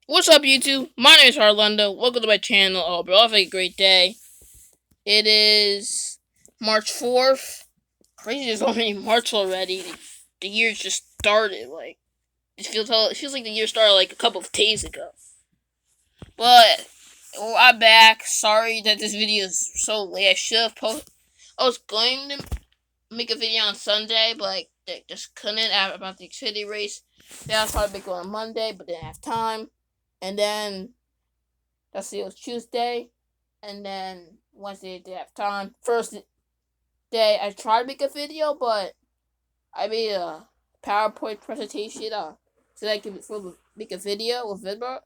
What's up, YouTube? My name is Harlando. Welcome to my channel. I hope you all have a great day. It is March 4th. Crazy, it's already March already. The year just started. It feels like the year started like a couple of days ago. But I'm back. Sorry that this video is so late. I should have posted. I was going to make a video on Sunday, but I just couldn't about the Xfinity race. Then I was probably make one on Monday, but didn't have time. And then let's see, it was Tuesday, and then Wednesday I did have time. First day I tried to make a video, but I made a PowerPoint presentation. So I could make a video with Vidma,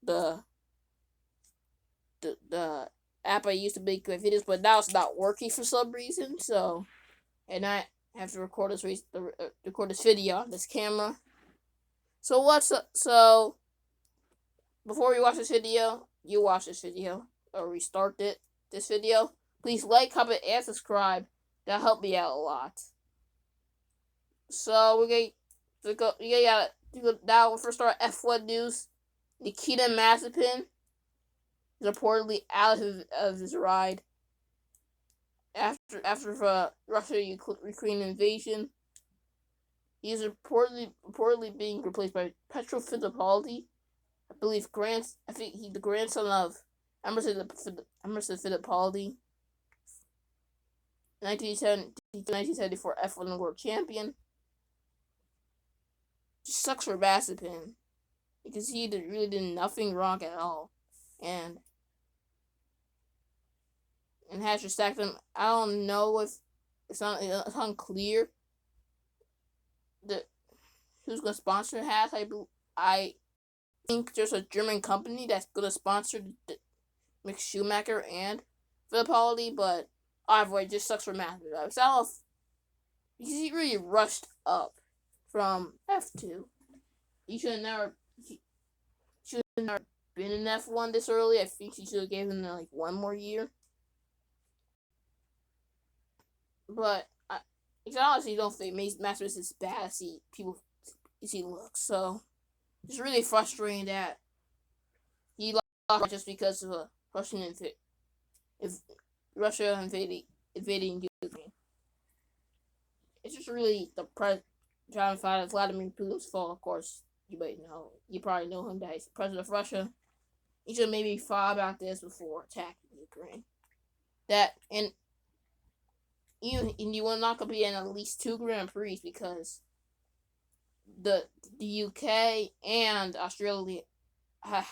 the app I used to make my videos, but now it's not working for some reason. So, and I have to record this video on this camera. So before we watch this video, you watch this video or restart this video. Please like, comment, and subscribe. That'll help me out a lot. So we're gonna go. Now. First, start F1 news. Nikita Mazepin is reportedly out of his ride after the Russia-Ukraine invasion. He is reportedly being replaced by Petro Fittipaldi. I believe I think he's the grandson of Emerson Fittipaldi, 1974 F1 World Champion. Just sucks for Mazepin because he really did nothing wrong at all, and has to stack them. I don't know if it's unclear that who's gonna sponsor Has. I think there's a German company that's gonna sponsor Mick Schumacher and Fittipaldi, but either way, it just sucks for Mazepin. I don't know if he really rushed up from F2. He should have never been in F1 this early. I think he should have given him like one more year. But I honestly don't think Mazepin is as bad as he looks. So it's really frustrating that he lost just because of a Russia invading Ukraine. It's just really the Vladimir Putin's fault, of course. You probably know him, that he's the president of Russia. He should maybe thought about this before attacking Ukraine. You will not compete in at least 2 Grand Prix because the UK and Australia have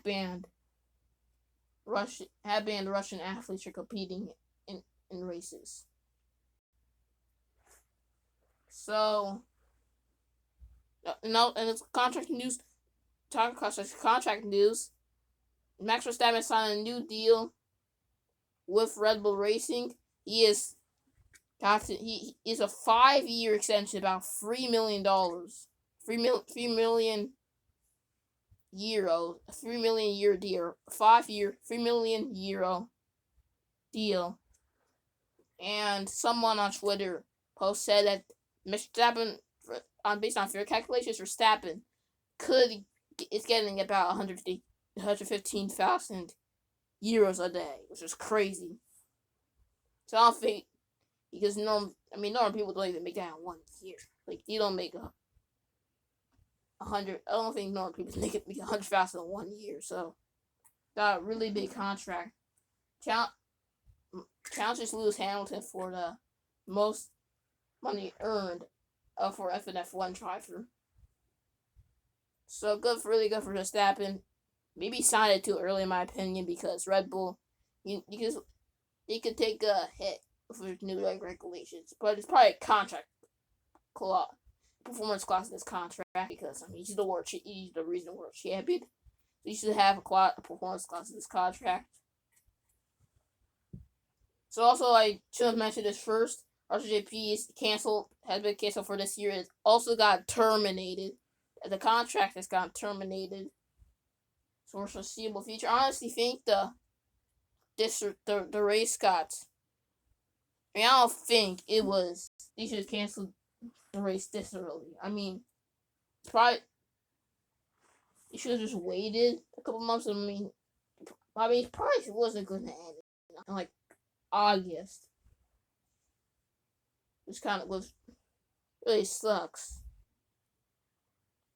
banned Russian athletes from competing in races. So no, and it's contract news. Talking contract news. Max Verstappen signed a new deal with Red Bull Racing. He is a 5-year extension, about $3 million, 3 million euro, €3 million deal, 5-year, €3 million deal. And someone on Twitter said that Verstappen, based on fair calculations, Verstappen is getting about 115,000 euros a day, which is crazy. So I don't think, because normal people don't even make that in 1 year. Like, you don't make 100. I don't think normal people make 100,000 in 1 year. So got a really big contract. Challenges Lewis Hamilton for the most money earned for F1 driver. So really good for Verstappen. Maybe signed it too early, in my opinion, because Red Bull, because they could take a hit for new regulations, but it's probably a contract performance clause in this contract, because he's the regional world champion. So you should have a performance clause in this contract. So also, I should have mentioned this first. RCJP has been canceled for this year. It also got terminated. The contract has gotten terminated for foreseeable future. I honestly think the race got. I don't think it was. They should have canceled the race this early. Probably he should have just waited a couple months. He probably wasn't going to end in like August, which kind of was really sucks.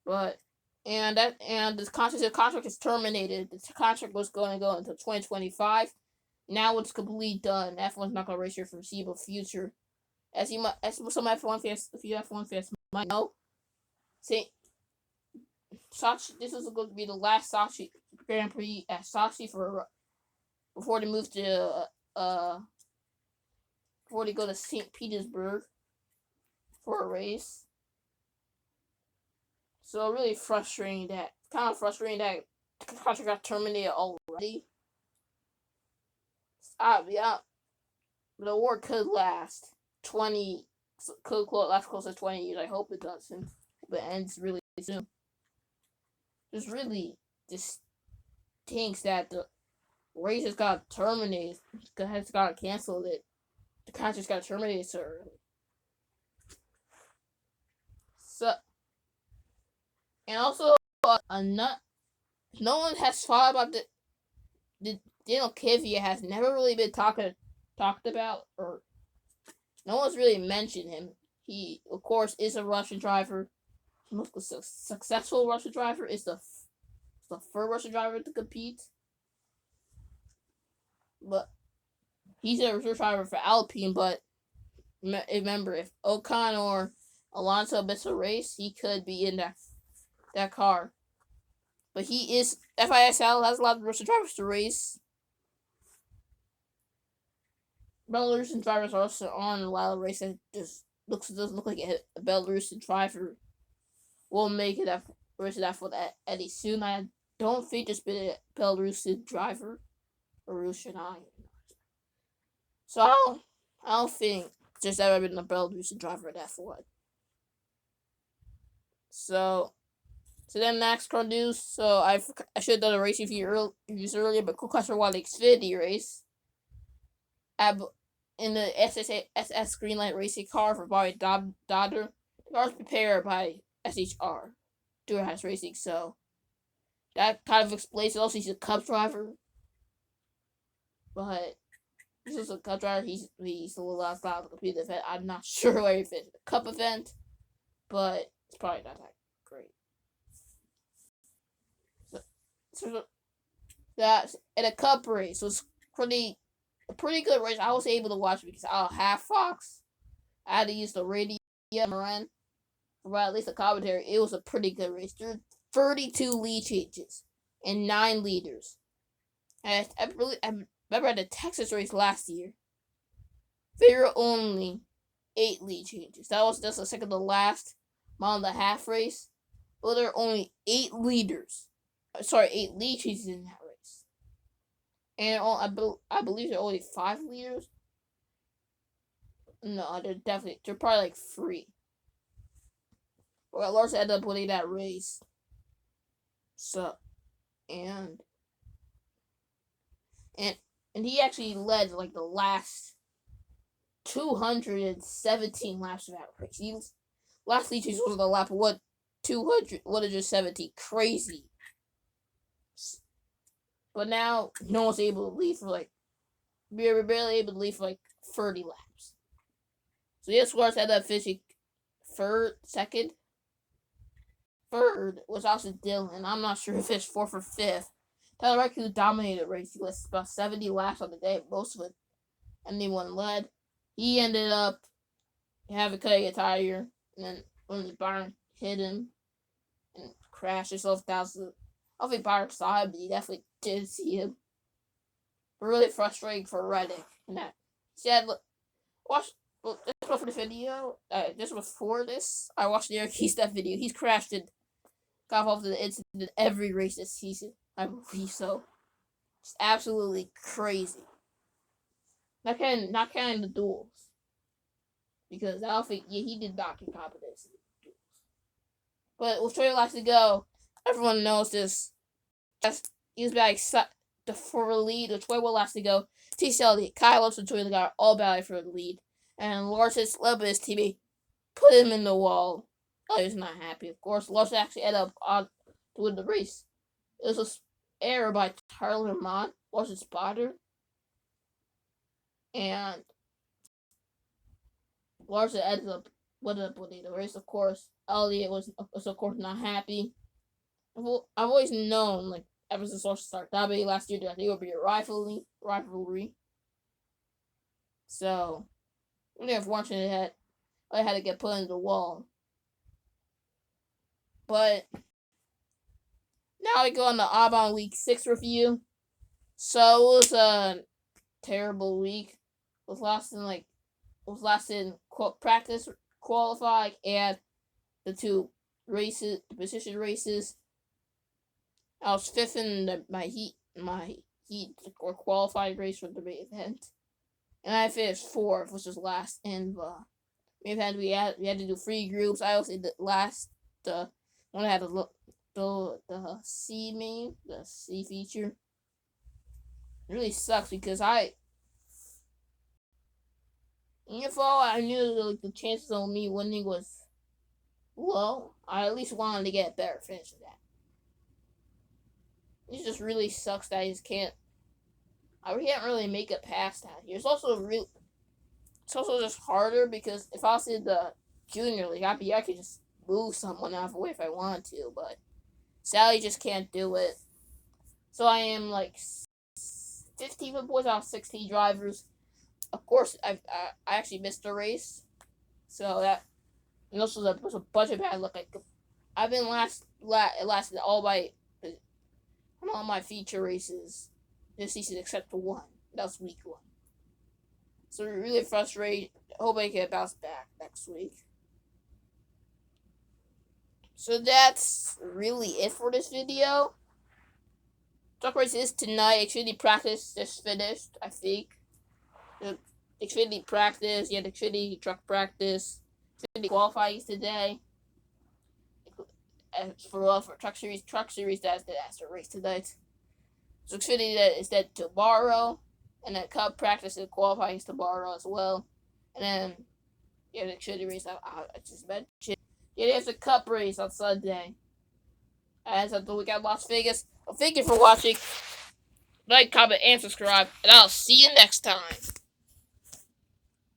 But this contract is terminated. The contract was going to go until 2025. Now it's completely done. F1's not going to race here for the foreseeable future. As some F1 fans, a few F1 fans might know, Sochi. This is going to be the last Sochi Grand Prix at Sochi before they move to before they go to St. Petersburg for a race. So really frustrating that the contract got terminated already. Yeah, the war could last 20, last close to 20 years. I hope it doesn't, but it ends really soon. Just really just stinks that the race has got terminated. Has got canceled. The contract got terminated so early. So, and also no one has thought about the Daniil Kvyat has never really been talked about, or no one's really mentioned him. He, of course, is a Russian driver. The most successful Russian driver. Is the first Russian driver to compete. But he's a reserve driver for Alpine. But remember, if Ocon or Alonso missed a race, he could be in that car. But he is FISL has a lot of Russian drivers to race. Belarusian drivers are also on a lot of races. Just doesn't look like a Belarusian driver will make it for that any soon. I don't think there's been a Belarusian driver or Russian iron. So I don't think there's ever been a Belarusian driver at F1. So then next car news. So I should have done a race reviews earlier, but cool question why the Xfinity race. In the SS Greenlight racing car for Bobby Dodder. The car is prepared by SHR, Durhas Racing, so that kind of explains it. Also, he's a Cup driver, but this is a Cup driver. He's a little outside of the competitive event. I'm not sure where if it's a Cup event, but it's probably not that great. So that's in a Cup race, so it's a pretty good race. I was able to watch it because I don't have Fox. I had to use the radio run for at least the commentary. It was a pretty good race. There were 32 lead changes and 9 leaders. And I remember at the Texas race last year, there were only 8 lead changes. That was just the second to last mile and a half race. But there were only 8 leaders. 8 lead changes in that race. And I believe there are only 5 leaders. No, they're probably like 3. Well, Lars ended up winning that race. So, and he actually led like the last 217 laps of that race. Last lead change was the lap of 117. Crazy. But now no one's able to lead for we're barely able to lead for 30 laps. So yes, Lars ended up finishing second. Third was also Dylan. I'm not sure if it's 4th or 5th. Tyler Reddick, who dominated the race, he was about 70 laps on the day, most of it, and anyone led. He ended up having cutting a tire, and then when Byron hit him and crashed himself down. I don't think Byron saw him, but he definitely did see him. But really frustrating for Reddick. And that he said, "Look, this was for the video. This was for this. I watched the Eric Keystep video. He's crashed and got off the incident every race this season. I believe so. It's absolutely crazy. Not counting the duels. Because I don't think he did not get competence in the duels. But with 20 laps to go, everyone knows this. He was back for the lead with 21 laps to go. TCL, Kyle Lewis and Toyota got all battling for the lead. And Lars' his teammate put him in the wall. Oh, he was not happy, of course. Lars actually ended up on to win the race. It was a error by Tyler Mott, was it spotter, and Larson ended up winning the race. Of course, Elliott was of course not happy. I've always known, like, ever since Larson started Dabe last year, that they would be a rivalry. So, really unfortunate I had to get put into the wall. But now we go on the autobahn week 6 review. So it was a terrible week. It was last in practice, qualifying, and the two races, the position races. I was fifth in my heat or qualifying race for the main event, and I finished fourth, which was last in the main event. We had to do 3 groups. I was in the last when I had the C feature. It really sucks because if all I knew, like, the chances of me winning was low, I at least wanted to get a better finish than that. It just really sucks that I can't really make it past that. It's also just harder because if I was in the junior league, I could just move someone out of the way if I wanted to, but Sally just can't do it. So I am like 15 points out of 16 drivers. Of course, I actually missed the race, so that, and also there was a bunch of bad luck. I've been last in all my feature races this season except for one. That was week 1. So really frustrated. Hope I can bounce back next week. So that's really it for this video. Truck race is tonight. Xfinity practice just finished, I think. The Xfinity practice, the Xfinity truck practice. Xfinity qualifying today. And for truck series, that's the race tonight. So Xfinity is that tomorrow, and then Cup practice and qualifying is tomorrow as well. And then the Xfinity race I just mentioned. There's a Cup race on Sunday. As of the week at Las Vegas. Well, thank you for watching. Like, comment, and subscribe, and I'll see you next time.